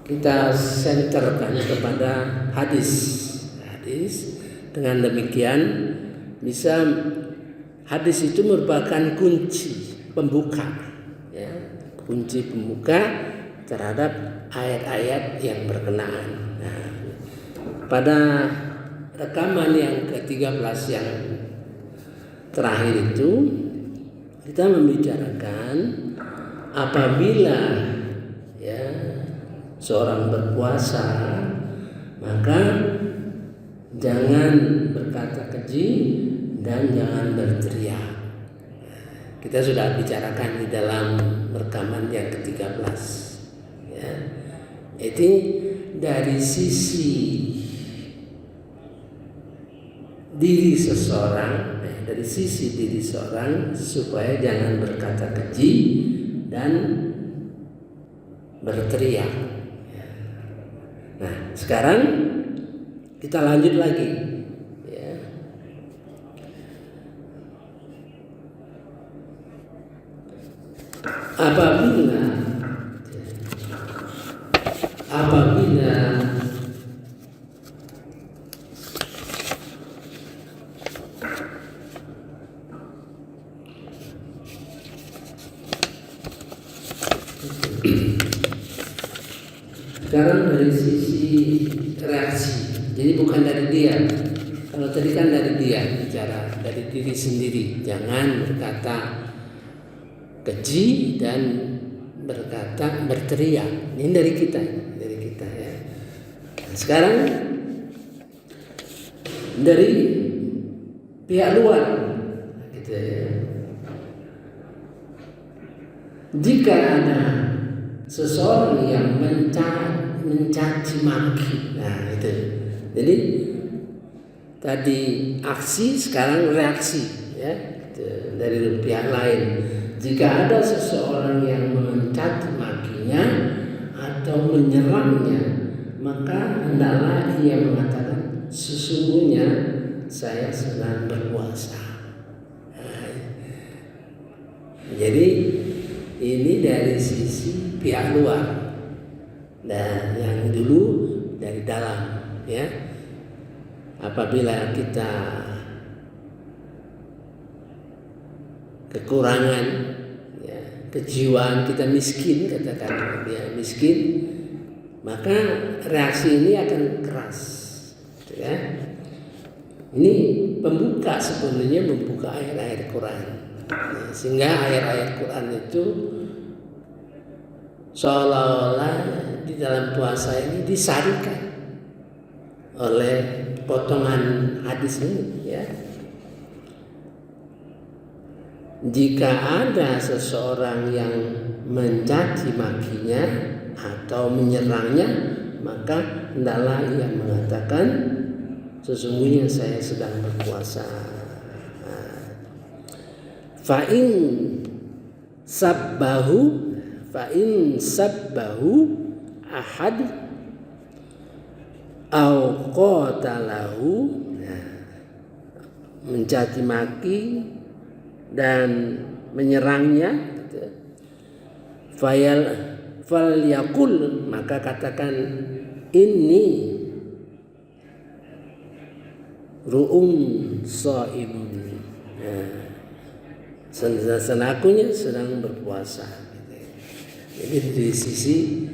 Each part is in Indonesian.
kita senterkan kepada hadis. Dengan demikian bisa hadis itu merupakan kunci pembuka, ya, kunci pembuka terhadap ayat-ayat yang berkenaan. Nah, pada rekaman yang ke-13 yang terakhir itu kita membicarakan apabila, ya, seorang berpuasa maka jangan berkata keji dan jangan berteriak. Kita sudah bicarakan di dalam rekaman yang ke-13, ya. Itu dari sisi diri seseorang, dari sisi diri seorang supaya jangan berkata keji dan berteriak. Nah, sekarang kita lanjut lagi, ya. Apabila sekarang dari sisi reaksi, jadi bukan dari dia. Kalau tadi kan dari dia bicara, dari diri sendiri, jangan berkata keji dan berteriak. Ini dari kita ya. Nah, sekarang dari pihak luar, gitu ya. Jika ada seseorang yang mencaci maki, nah itu. Jadi tadi aksi, sekarang reaksi, ya, dari pihak lain. Jika ada seseorang yang mencaci makinya atau menyerangnya, maka hendaklah ia mengatakan, sesungguhnya saya sedang berpuasa. Nah, jadi ini dari sisi pihak luar, dan yang dulu dari dalam, ya. Apabila kita kekurangan, ya, kejiwaan kita miskin, katakan dia miskin, maka reaksi ini akan keras, ya. Ini pembuka, sebenarnya membuka ayat-ayat Quran, ya, sehingga ayat-ayat Quran itu seolah-olah di dalam puasa ini disarikan oleh potongan hadis ini, ya. Jika ada seseorang yang mencaci makinya atau menyerangnya, maka hendaklah ia mengatakan, sesungguhnya saya sedang berpuasa. Fa'in sabbahu ahad au qatalahu, mencaci maki dan menyerangnya, falyaqul, maka katakan, inni ru'um shaimun, senakunya sedang berpuasa. Jadi dari sisi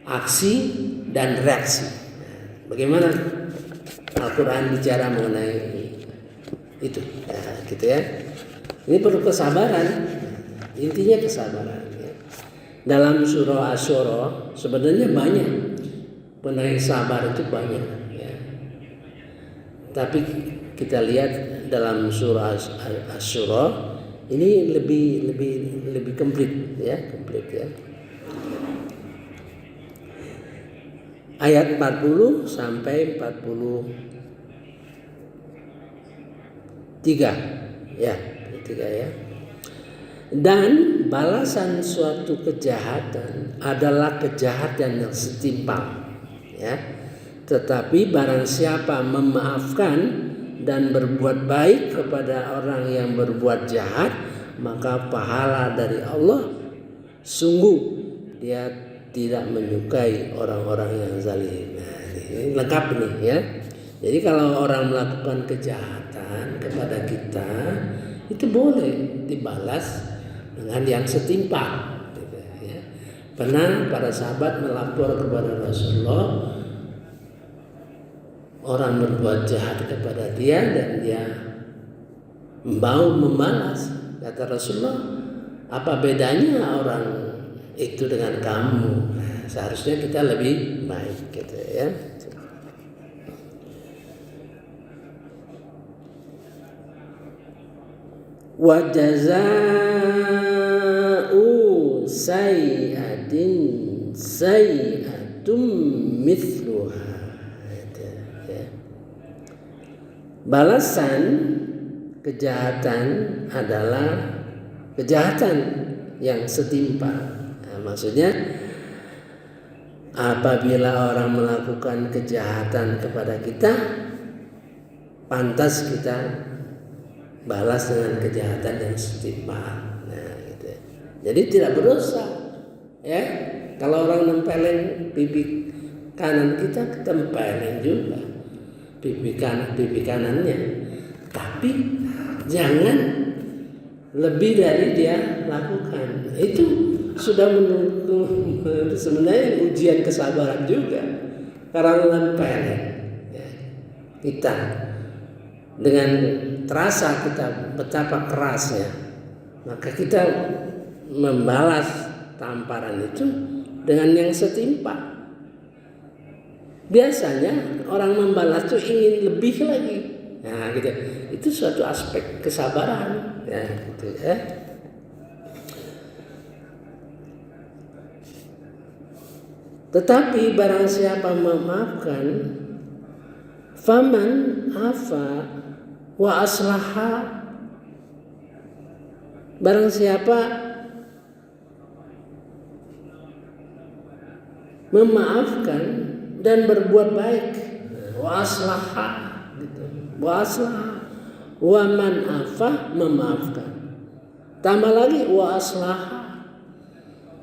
aksi dan reaksi, bagaimana Al-Quran bicara mengenai itu, ya, gitu ya. Ini perlu kesabaran, intinya kesabaran, ya. Dalam surah Asy-Syura sebenarnya banyak mengenai sabar, itu banyak, ya. Tapi kita lihat dalam surah Asy-Syura ini lebih komplit, ya, Ayat 40 sampai 43, ya, ya. Dan balasan suatu kejahatan adalah kejahatan yang setimpal, ya. Tetapi barang siapa memaafkan dan berbuat baik kepada orang yang berbuat jahat, maka pahala dari Allah, sungguh dia tidak menyukai orang-orang yang zalim. Nah, ini lengkap nih ya. Jadi kalau orang melakukan kejahatan kepada kita, itu boleh dibalas dengan yang setimpal. Gitu, ya. Pernah para sahabat melapor kepada Rasulullah, orang berbuat jahat kepada dia dan dia mau membalas. Kata Rasulullah, apa bedanya orang itu dengan kamu? Nah, seharusnya kita lebih baik, gitu ya. Wa jazaa'u sayyi'atin sayyi'atum mithluha. Balasan kejahatan adalah kejahatan yang setimpal. Nah, maksudnya apabila orang melakukan kejahatan kepada kita, pantas kita balas dengan kejahatan yang setimpal. Nah, gitu. Jadi tidak berdosa, ya. Kalau orang nempelin pipi kanan kita tempelin juga pipi kanannya. Tapi jangan lebih dari dia lakukan. Itu sudah menunggu sebenarnya ujian kesabaran juga. Karena nempelin ya, kita dengan terasa kita betapa kerasnya, maka kita membalas tamparan itu dengan yang setimpal. Biasanya orang membalas itu ingin lebih lagi. Nah, gitu. Itu suatu aspek kesabaran, ya, gitu ya. Tetapi barang siapa memaafkan, faman afa wa aslaha, barang siapa memaafkan dan berbuat baik, wa aslaha gitu. Wa aslaha, wa man afa, memaafkan. Tambah lagi wa aslaha,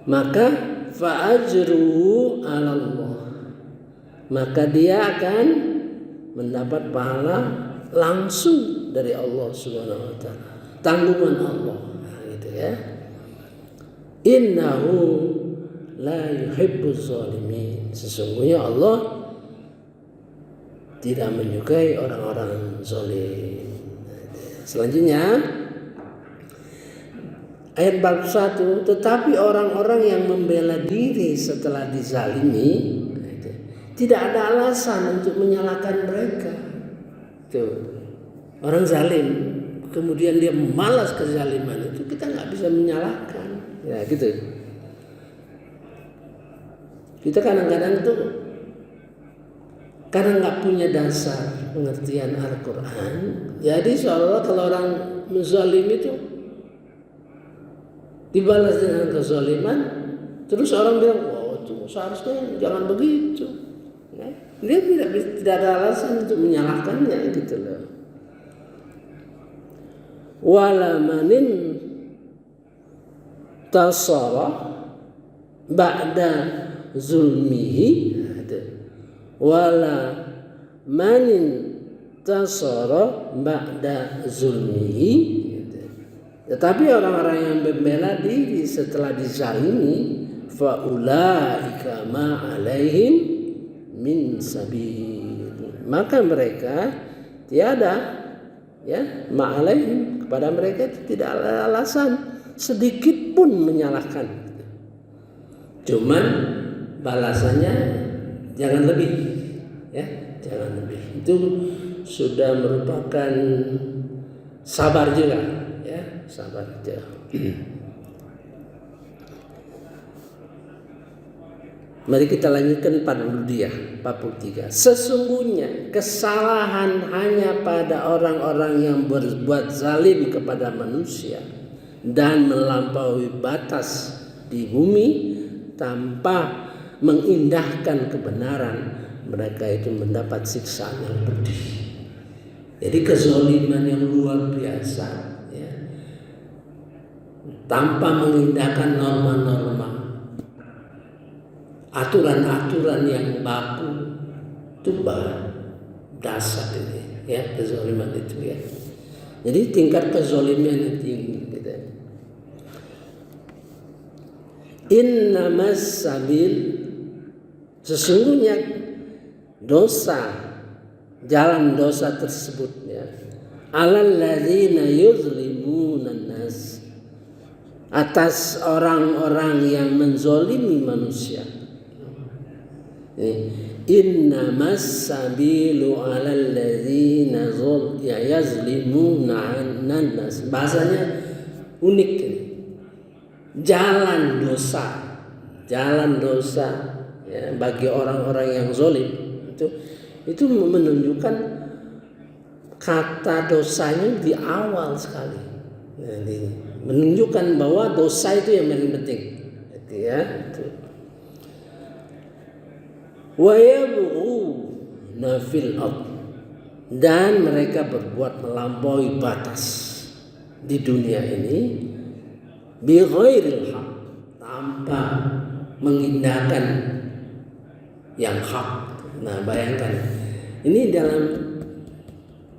maka fa ajruhu 'ala Allah, maka dia akan mendapat pahala langsung dari Allah Subhanahu wa taala, tanggungan Allah. Nah, gitu ya. Innahu la yuhibbuz zalimin, sesungguhnya Allah tidak menyukai orang-orang zalim. Selanjutnya ayat 41, tetapi orang-orang yang membela diri setelah dizalimi tidak ada alasan untuk menyalahkan mereka. Tuh, orang zalim kemudian dia malas kezaliman, itu kita nggak bisa menyalahkan. Ya gitu. Kita kadang-kadang tuh karena nggak punya dasar pengertian Al-Quran, jadi seolah-olah kalau orang menzalim itu dibalas dengan kezaliman, terus orang bilang, oh itu seharusnya jangan begitu. Ya, dia tidak ada alasan untuk menyalahkannya, gitu loh. Wala manin tasara ba'da zulmihi, wala manin tasara ba'da zulmihi. Tetapi orang-orang yang membela diri setelah dizalimi, faulaika ma alaihim min sabil, maka mereka tiada, ya, ma alaihim, kepada mereka tidak ada alasan sedikit pun menyalahkan. Cuman balasannya jangan lebih, ya, jangan lebih. Itu sudah merupakan sabar juga, ya, sabar juga. Mari kita lanjutkan 43. Sesungguhnya kesalahan hanya pada orang-orang yang berbuat zalim kepada manusia dan melampaui batas di bumi tanpa mengindahkan kebenaran, mereka itu mendapat siksaan yang pedih. Jadi kezaliman yang luar biasa, ya, tanpa mengindahkan norma-norma aturan-aturan yang baku, itu dasar ini ya, kezaliman itu ya. Jadi tingkat kezaliman yang tinggi gitu. Innamas sabil, sesungguhnya dosa, jalan dosa tersebut ya, alal ladzina yuzlimuna nas, atas orang-orang yang menzolimi manusia. Innamas sabilu alal ladzina yazlimuna nas. Bahasanya unik ini. Jalan dosa ya, bagi orang-orang yang zalim itu menunjukkan kata dosanya di awal sekali. Jadi, menunjukkan bahwa dosa itu yang paling penting. Ya, itu. Wa yabghuna fil ardh, dan mereka berbuat melampaui batas di dunia ini bi ghairil haq, tanpa mengindahkan yang hak. Nah, bayangkan ini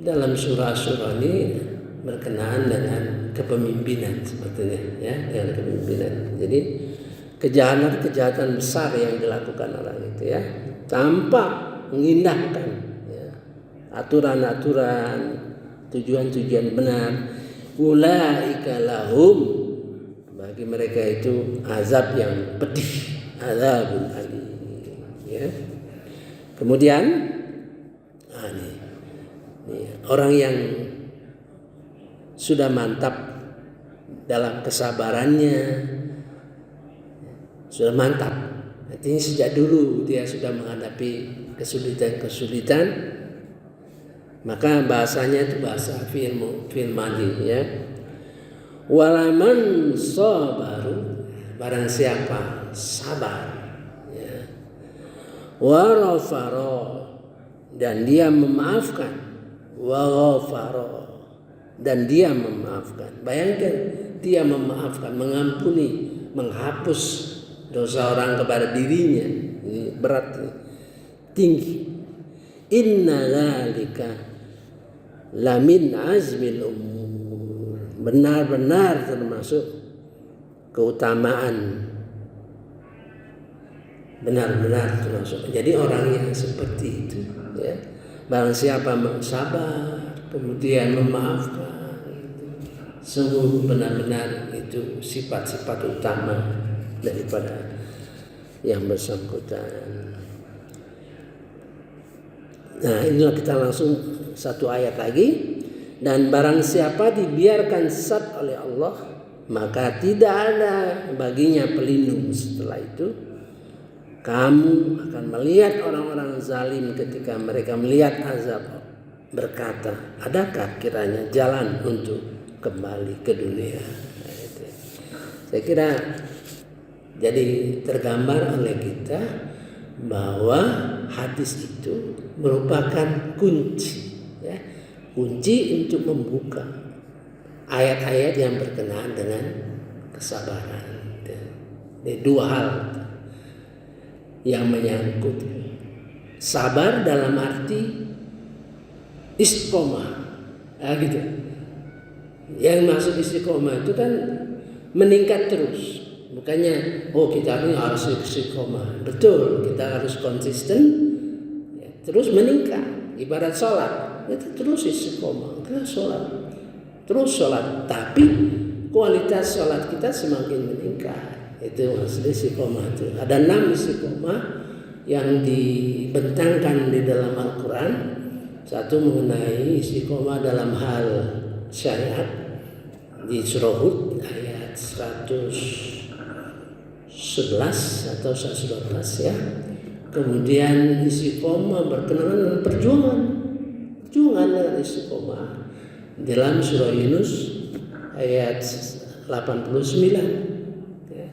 dalam surah-surah ini berkenaan dengan kepemimpinan sebetulnya ya, dengan kepemimpinan. Jadi kejahatan besar yang dilakukan orang itu ya, tanpa mengindahkan ya, aturan-aturan, tujuan-tujuan benar. Ulaika lahum, bagi mereka itu azab yang pedih, azabun alim ya. Kemudian ini orang yang sudah mantap dalam kesabarannya, sudah mantap, artinya sejak dulu dia sudah menghadapi kesulitan-kesulitan, maka bahasanya itu bahasa fi'il madhi ya. Walaman sabaru, barang siapa sabar ya, warafaro, dan dia memaafkan, waghafaro, dan dia memaafkan. Bayangkan, dia memaafkan, mengampuni, menghapus dosa orang kepada dirinya. Ini berat, tinggi. Inna dzalika lamin azmil umur, benar-benar termasuk keutamaan, benar-benar termasuk. Jadi orang yang seperti itu ya, barang siapa sabar kemudian memaafkan, sungguh benar-benar itu sifat-sifat utama daripada yang bersangkutan. Nah, inilah kita langsung satu ayat lagi. Dan barang siapa dibiarkan sesat oleh Allah, maka tidak ada baginya pelindung setelah itu. Kamu akan melihat orang-orang zalim ketika mereka melihat azab, berkata, adakah kiranya jalan untuk kembali ke dunia? Saya kira jadi tergambar oleh kita bahwa hadis itu merupakan kunci ya, kunci untuk membuka ayat-ayat yang berkenaan dengan kesabaran. Ini dua hal yang menyangkut sabar dalam arti istiqomah, gitu. Yang maksud istiqomah itu kan meningkat terus, bukannya kita ini harus istiqomah. Betul, kita harus konsisten, ya, terus meningkat. Ibarat sholat, itu terus istiqomah, kita terus sholat, tapi kualitas sholat kita semakin meningkat. Itu maksud istiqomah itu. Ada 6 istiqomah yang dibentangkan di dalam Al-Quran. Satu mengenai istiqomah dalam hal syariat di surah Hud ayat 111 atau 112 ya. Kemudian istiqomah berkenaan dengan perjuangan dengan istiqomah dalam surah Yunus ayat 89 ya.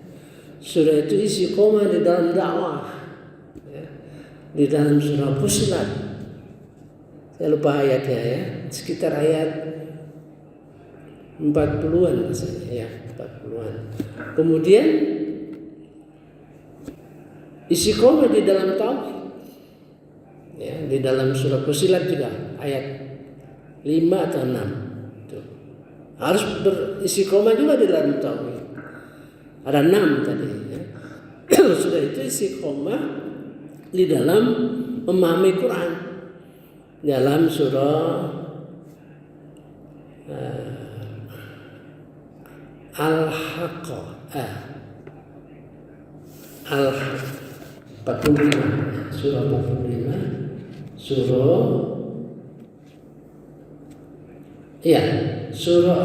Surah itu istiqomah di dalam dakwah ya. Di dalam surah Fussilat, saya lupa ayatnya ya, sekitar ayat 40-an misalnya ya, 40-an. Kemudian Istiqomah di dalam tauhid. Ya, di dalam surah Fussilat juga ayat 5 atau 6. Tuh. Harus beristiqomah juga di dalam tauhid. Ada 6 tadi ya. Sudah itu istiqomah di dalam memahami Quran. Dalam surah Al-Haqqah Al-45, surah 45, surah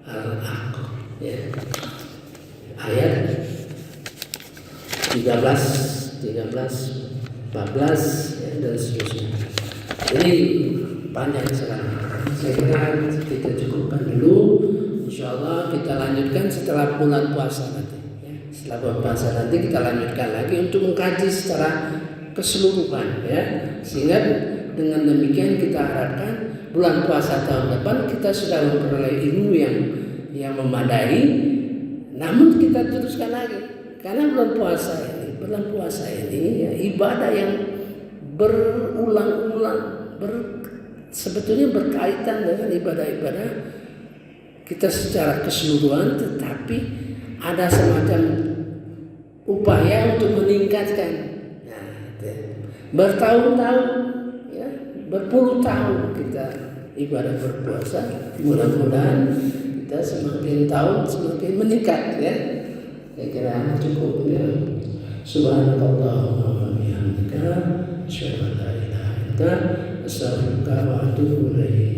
Al-Haqqah ya. Ayat 13, 14 ya, dan seterusnya. Jadi panjang sekali. Saya kira kita cukupkan dulu. Insyaallah kita lanjutkan setelah bulan puasa nanti. Ya. Setelah bulan puasa nanti kita lanjutkan lagi untuk mengkaji secara keseluruhan ya. Sehingga dengan demikian kita harapkan bulan puasa tahun depan kita sudah memperoleh ilmu yang memadai. Namun kita teruskan lagi karena bulan puasa ini ya, ibadah yang berulang-ulang sebetulnya berkaitan dengan ibadah-ibadah kita secara keseluruhan, tetapi ada semacam upaya untuk meningkatkan. Nah, bertahun-tahun ya, berpuluh tahun kita ibadah berpuasa, mudah-mudahan kita semakin tahun semakin meningkat ya. Saya kira cukup ya. Subhanallahumma wa bihamdika, asyhadu an la ilaha illa anta, astaghfiruka wa atubu ilaik.